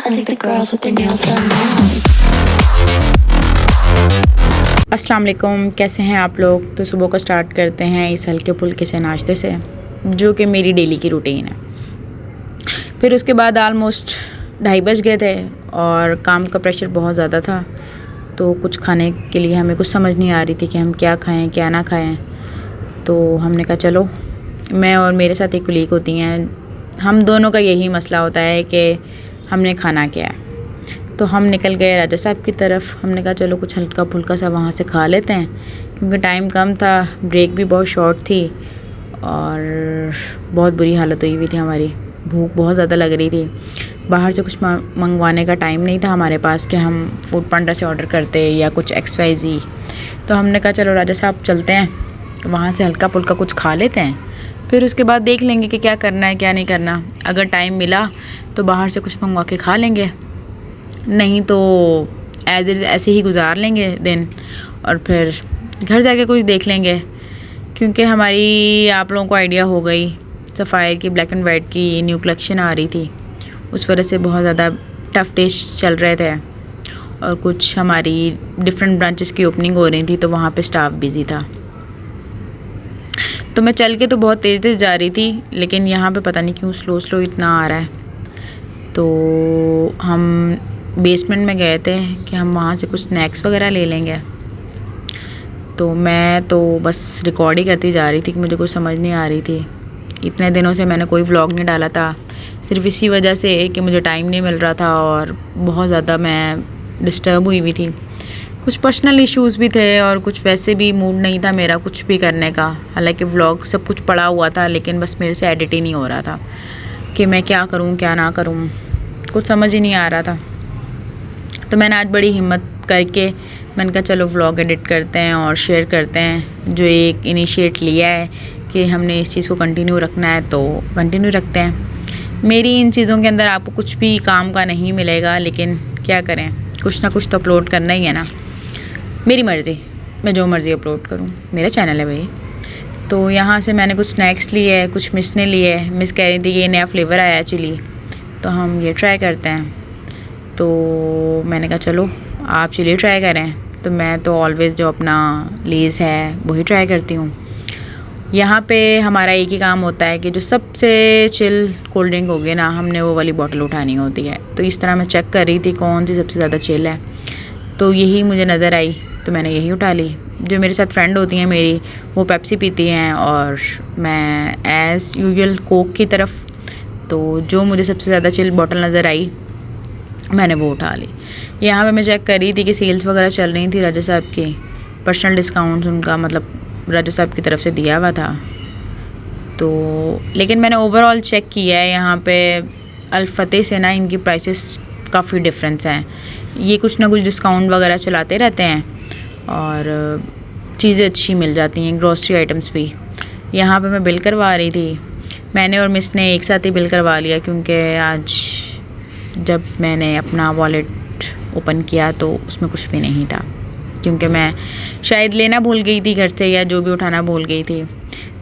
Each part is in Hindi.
I think the girls with their nails done now. अस्सलाम वालेकुम, कैसे हैं आप लोग। तो सुबह को स्टार्ट करते हैं इस हल्के फुल्के से नाश्ते से, जो कि मेरी डेली की रूटीन है। फिर उसके बाद आलमोस्ट 2:30 बज गए थे और काम का प्रेशर बहुत ज़्यादा था, तो कुछ खाने के लिए हमें कुछ समझ नहीं आ रही थी कि हम क्या खाएं क्या ना खाएं। तो हमने कहा चलो, मैं और मेरे साथ एक कुलीग होती हैं, हम दोनों का यही मसला होता है कि हमने खाना क्या है। तो हम निकल गए राजा साहब की तरफ। हमने कहा चलो कुछ हल्का फुल्का सा वहाँ से खा लेते हैं, क्योंकि टाइम कम था, ब्रेक भी बहुत शॉर्ट थी और बहुत बुरी हालत हुई हुई थी हमारी, भूख बहुत ज़्यादा लग रही थी। बाहर से कुछ मंगवाने का टाइम नहीं था हमारे पास कि हम फूड पांडा से ऑर्डर करते या कुछ XYZ। तो हमने कहा चलो राजा साहब चलते हैं, वहाँ से हल्का फुल्का कुछ खा लेते हैं, फिर उसके बाद देख लेंगे कि क्या करना है क्या नहीं करना। अगर टाइम मिला तो बाहर से कुछ मंगवा के खा लेंगे, नहीं तो ऐसे ही गुजार लेंगे दिन, और फिर घर जाके कुछ देख लेंगे। क्योंकि हमारी, आप लोगों को आइडिया हो गई, सफ़ायर की ब्लैक एंड वाइट की न्यू कलेक्शन आ रही थी, उस वजह से बहुत ज़्यादा टफ़ डेज चल रहे थे और कुछ हमारी डिफरेंट ब्रांचेस की ओपनिंग हो रही थी, तो वहाँ पे स्टाफ बिज़ी था। तो मैं चल के तो बहुत तेज़ तेज़ जा रही थी, लेकिन यहाँ पे पता नहीं क्यों स्लो स्लो इतना आ रहा है। तो हम बेसमेंट में गए थे कि हम वहाँ से कुछ स्नैक्स वगैरह ले लेंगे। तो मैं तो बस रिकॉर्ड ही करती जा रही थी कि मुझे कुछ समझ नहीं आ रही थी। इतने दिनों से मैंने कोई व्लॉग नहीं डाला था, सिर्फ इसी वजह से कि मुझे टाइम नहीं मिल रहा था और बहुत ज़्यादा मैं डिस्टर्ब हुई हुई थी। कुछ पर्सनल इश्यूज़ भी थे और कुछ वैसे भी मूड नहीं था मेरा कुछ भी करने का। हालांकि व्लॉग सब कुछ पड़ा हुआ था, लेकिन बस मेरे से एडिट ही नहीं हो रहा था कि मैं क्या करूं क्या ना करूं, कुछ समझ ही नहीं आ रहा था। तो मैंने आज बड़ी हिम्मत करके मैंने कहा चलो व्लॉग एडिट करते हैं और शेयर करते हैं। जो एक इनिशिएट लिया है कि हमने इस चीज़ को कंटिन्यू रखना है, तो कंटिन्यू रखते हैं। मेरी इन चीज़ों के अंदर आपको कुछ भी काम का नहीं मिलेगा, लेकिन क्या करें, कुछ ना कुछ तो अपलोड करना ही है ना। मेरी मर्ज़ी, मैं जो मर्ज़ी अपलोड करूँ, मेरा चैनल है भाई। तो यहाँ से मैंने कुछ स्नैक्स लिए है, कुछ मिस ने लिए है। मिस कह रही थी कि ये नया फ्लेवर आया है चिली, तो हम ये ट्राई करते हैं। तो मैंने कहा चलो आप चिली ट्राई करें। तो मैं तो ऑलवेज़ जो अपना लेज़ है वही ट्राई करती हूँ। यहाँ पे हमारा एक ही काम होता है कि जो सबसे चिल कोल्ड ड्रिंक होगी ना, हमने वो वाली बॉटल उठानी होती है। तो इस तरह मैं चेक कर रही थी कौन सी सबसे ज़्यादा चिल है, तो यही मुझे नज़र आई, तो मैंने यही उठा ली। जो मेरे साथ फ्रेंड होती हैं मेरी, वो पेप्सी पीती हैं और मैं एज़ यूजुअल कोक की तरफ। तो जो मुझे सबसे ज़्यादा चिल बॉटल नज़र आई, मैंने वो उठा ली। यहाँ पे मैं चेक कर रही थी कि सेल्स वगैरह चल रही थी राजा साहब की, पर्सनल डिस्काउंट्स उनका मतलब राजा साहब की तरफ से दिया हुआ था। तो लेकिन मैंने ओवरऑल चेक किया है, यहाँ पे अल-फतेह से ना इनकी प्राइसेस काफ़ी डिफरेंस हैं। ये कुछ ना कुछ डिस्काउंट वगैरह चलाते रहते हैं और चीज़ें अच्छी मिल जाती हैं, ग्रॉसरी आइटम्स भी। यहाँ पे मैं बिल करवा रही थी, मैंने और मिस ने एक साथ ही बिल करवा लिया, क्योंकि आज जब मैंने अपना वॉलेट ओपन किया तो उसमें कुछ भी नहीं था, क्योंकि मैं शायद लेना भूल गई थी घर से, या जो भी उठाना भूल गई थी।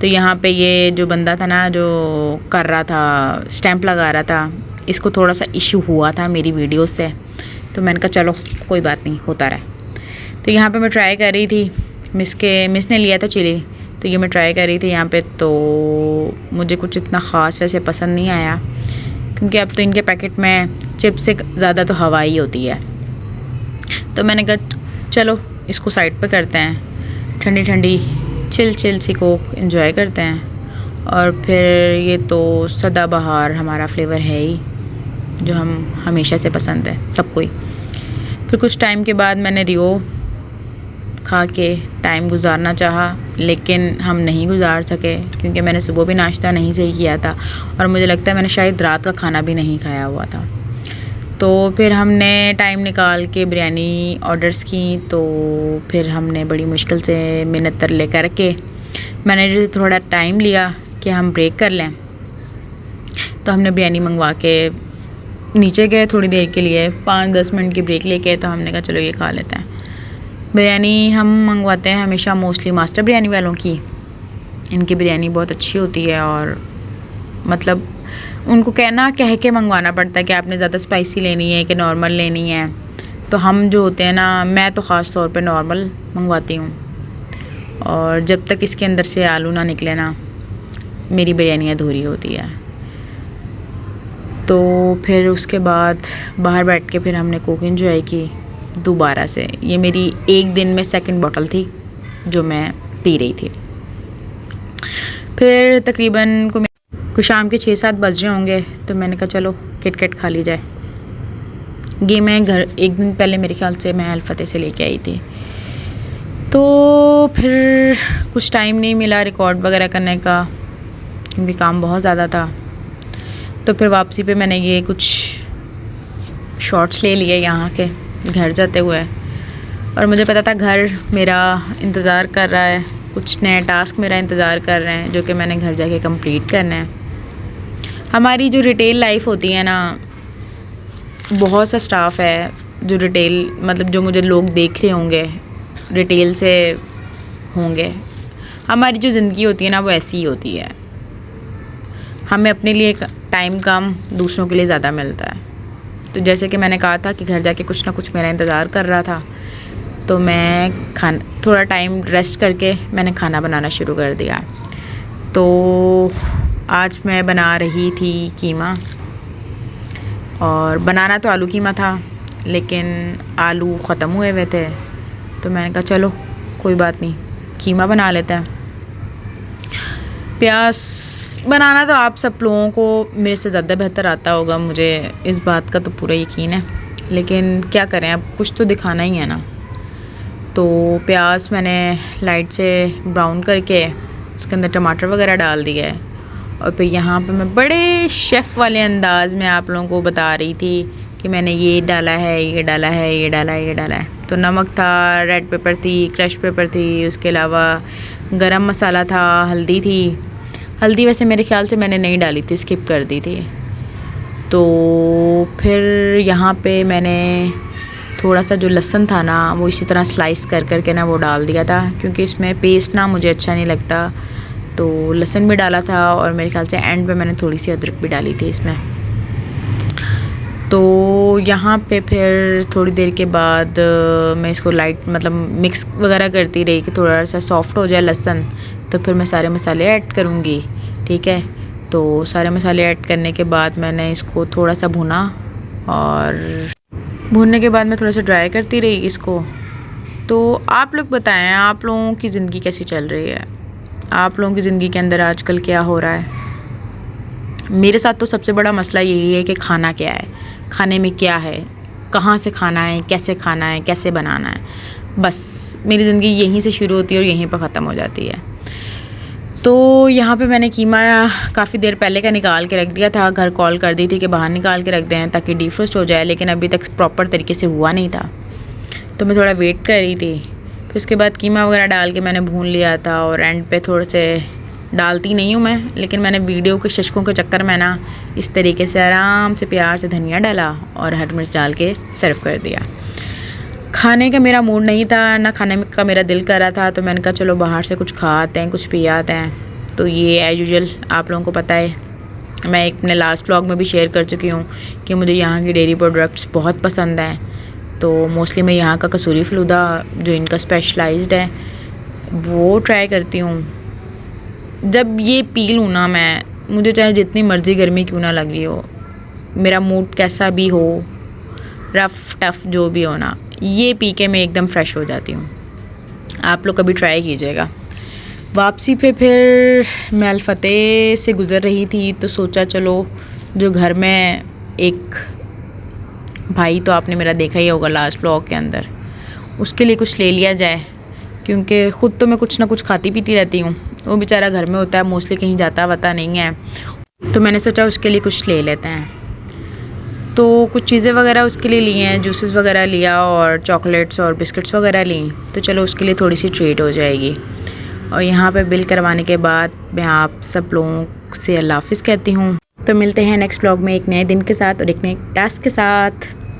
तो यहाँ पे ये जो बंदा था ना, जो कर रहा था, स्टैंप लगा रहा था, इसको थोड़ा सा इशू हुआ था मेरी वीडियो से। तो मैंने कहा चलो कोई बात नहीं, होता रहा। तो यहाँ पे मैं ट्राई कर रही थी, मिस ने लिया था चिली, तो ये मैं ट्राई कर रही थी यहाँ पे। तो मुझे कुछ इतना ख़ास वैसे पसंद नहीं आया, क्योंकि अब तो इनके पैकेट में चिप्स से ज़्यादा तो हवा ही होती है। तो मैंने कहा चलो इसको साइड पे करते हैं, ठंडी ठंडी चिल सी कोक एंजॉय करते हैं। और फिर ये तो सदाबहार हमारा फ्लेवर है ही, जो हम हमेशा से पसंद है सबको ही। फिर कुछ टाइम के बाद मैंने रियो खा के टाइम गुजारना चाहा, लेकिन हम नहीं गुजार सके, क्योंकि मैंने सुबह भी नाश्ता नहीं सही किया था और मुझे लगता है मैंने शायद रात का खाना भी नहीं खाया हुआ था। तो फिर हमने टाइम निकाल के बिरयानी ऑर्डर्स की। तो फिर हमने बड़ी मुश्किल से मिन्नत तरले करके मैनेजर से थोड़ा टाइम लिया कि हम ब्रेक कर लें। तो हमने बिरयानी मंगवा के नीचे गए थोड़ी देर के लिए, 5-10 मिनट की ब्रेक लेके। तो हमने कहा चलो ये खा लेते हैं। बिरयानी हम मंगवाते हैं हमेशा मोस्टली मास्टर बिरयानी वालों की। इनकी बिरयानी बहुत अच्छी होती है और मतलब उनको कह के मंगवाना पड़ता है कि आपने ज़्यादा स्पाइसी लेनी है कि नॉर्मल लेनी है। तो हम जो होते हैं ना, मैं तो ख़ास तौर पे नॉर्मल मंगवाती हूँ, और जब तक इसके अंदर से आलू ना निकले ना, मेरी बिरयानी अधूरी होती है। तो फिर उसके बाद बाहर बैठ के फिर हमने कोक एंजॉय की दोबारा से। ये मेरी एक दिन में सेकंड बॉटल थी जो मैं पी रही थी। फिर तकरीबन को शाम के 6-7 बज रहे होंगे, तो मैंने कहा चलो किटकैट खा ली जाए। ये मैं घर एक दिन पहले मेरे ख्याल से मैं अल-फतेह से लेके आई थी। तो फिर कुछ टाइम नहीं मिला रिकॉर्ड वगैरह करने का, क्योंकि काम बहुत ज़्यादा था। तो फिर वापसी पे मैंने ये कुछ शॉट्स ले लिए यहाँ के घर जाते हुए, और मुझे पता था घर मेरा इंतज़ार कर रहा है, कुछ नए टास्क मेरा इंतज़ार कर रहे हैं जो कि मैंने घर जाके कंप्लीट करना है। हमारी जो रिटेल लाइफ होती है ना, बहुत सा स्टाफ है जो रिटेल मतलब जो मुझे लोग देख रहे होंगे रिटेल से होंगे। हमारी जो ज़िंदगी होती है ना, वो ऐसी ही होती है। हमें अपने लिए टाइम कम, दूसरों के लिए ज़्यादा मिलता है। तो जैसे कि मैंने कहा था कि घर जाके कुछ ना कुछ मेरा इंतज़ार कर रहा था, तो मैं थोड़ा टाइम रेस्ट करके मैंने खाना बनाना शुरू कर दिया। तो आज मैं बना रही थी कीमा, और बनाना तो आलू कीमा था, लेकिन आलू ख़त्म हुए हुए थे। तो मैंने कहा चलो कोई बात नहीं, कीमा बना लेते हैं। प्याज बनाना तो आप सब लोगों को मेरे से ज़्यादा बेहतर आता होगा, मुझे इस बात का तो पूरा यकीन है, लेकिन क्या करें, अब कुछ तो दिखाना ही है ना। तो प्याज मैंने लाइट से ब्राउन करके उसके अंदर टमाटर वगैरह डाल दिया है, और फिर यहाँ पे मैं बड़े शेफ़ वाले अंदाज़ में आप लोगों को बता रही थी कि मैंने ये डाला है, ये डाला है, ये डाला है, ये डाला है। तो नमक था, रेड पेपर थी, क्रश पेपर थी, उसके अलावा गरम मसाला था, हल्दी थी। हल्दी वैसे मेरे ख्याल से मैंने नहीं डाली थी, स्किप कर दी थी। तो फिर यहाँ पे मैंने थोड़ा सा जो लहसुन था ना, वो इसी तरह स्लाइस कर करके ना वो डाल दिया था, क्योंकि इसमें पेस्ट ना मुझे अच्छा नहीं लगता। तो लहसुन भी डाला था, और मेरे ख्याल से एंड पे मैंने थोड़ी सी अदरक भी डाली थी इसमें। तो यहाँ पे फिर थोड़ी देर के बाद मैं इसको लाइट मतलब मिक्स वगैरह करती रही कि थोड़ा सा सॉफ्ट हो जाए लहसुन। तो फिर मैं सारे मसाले ऐड करूँगी, ठीक है। तो सारे मसाले ऐड करने के बाद मैंने इसको थोड़ा सा भुना, और भूनने के बाद मैं थोड़ा सा ड्राई करती रही इसको। तो आप लोग बताएं, आप लोगों की ज़िंदगी कैसी चल रही है? आप लोगों की ज़िंदगी के अंदर आजकल क्या हो रहा है? मेरे साथ तो सबसे बड़ा मसला यही है कि खाना क्या है, खाने में क्या है, कहाँ से खाना है, कैसे बनाना है। बस मेरी ज़िंदगी यहीं से शुरू होती है और यहीं पर ख़त्म हो जाती है। तो यहाँ पे मैंने कीमा काफ़ी देर पहले का निकाल के रख दिया था। घर कॉल कर दी थी कि बाहर निकाल के रख दें ताकि डीफ्रोस्ट हो जाए, लेकिन अभी तक प्रॉपर तरीके से हुआ नहीं था, तो मैं थोड़ा वेट कर रही थी। फिर उसके बाद कीमा वगैरह डाल के मैंने भून लिया था, और एंड पे थोड़े से डालती नहीं हूँ मैं, लेकिन मैंने वीडियो के शशकों के चक्कर में ना इस तरीके से आराम से प्यार से धनिया डाला और हरी मिर्च डाल के सर्व कर दिया। खाने का मेरा मूड नहीं था, ना खाने का मेरा दिल कर रहा था, तो मैंने कहा चलो बाहर से कुछ खा आते हैं, कुछ पी आते हैं। तो ये एज यूजुअल आप लोगों को पता है, मैं एक अपने लास्ट व्लॉग में भी शेयर कर चुकी हूँ कि मुझे यहाँ की डेयरी प्रोडक्ट्स बहुत पसंद हैं। तो मोस्टली मैं यहाँ का कसूरी फलूदा जो इनका स्पेशलाइज्ड है वो ट्राई करती हूँ। जब ये पी लूँ ना मैं, मुझे चाहे जितनी मर्ज़ी गर्मी क्यों ना लग रही हो, मेरा मूड कैसा भी हो, रफ़ टफ़ जो भी हो ना, ये पी के मैं एकदम फ्रेश हो जाती हूँ। आप लोग कभी ट्राई कीजिएगा। वापसी पे फिर मैं अल-फतेह से गुज़र रही थी, तो सोचा चलो जो घर में एक भाई तो आपने मेरा देखा ही होगा लास्ट व्लॉग के अंदर, उसके लिए कुछ ले लिया जाए, क्योंकि ख़ुद तो मैं कुछ ना कुछ खाती पीती रहती हूँ, वो बेचारा घर में होता है, मोस्टली कहीं जाता वता नहीं है, तो मैंने सोचा उसके लिए कुछ ले लेते हैं। तो कुछ चीज़ें वगैरह उसके लिए ली हैं, जूसेस वगैरह लिया और चॉकलेट्स और बिस्किट्स वगैरह ली, तो चलो उसके लिए थोड़ी सी ट्रीट हो जाएगी। और यहाँ पे बिल करवाने के बाद मैं आप सब लोगों से अल्लाह हाफ़िज़ कहती हूँ। तो मिलते हैं नेक्स्ट व्लॉग में एक नए दिन के साथ और एक नए टास्क के साथ।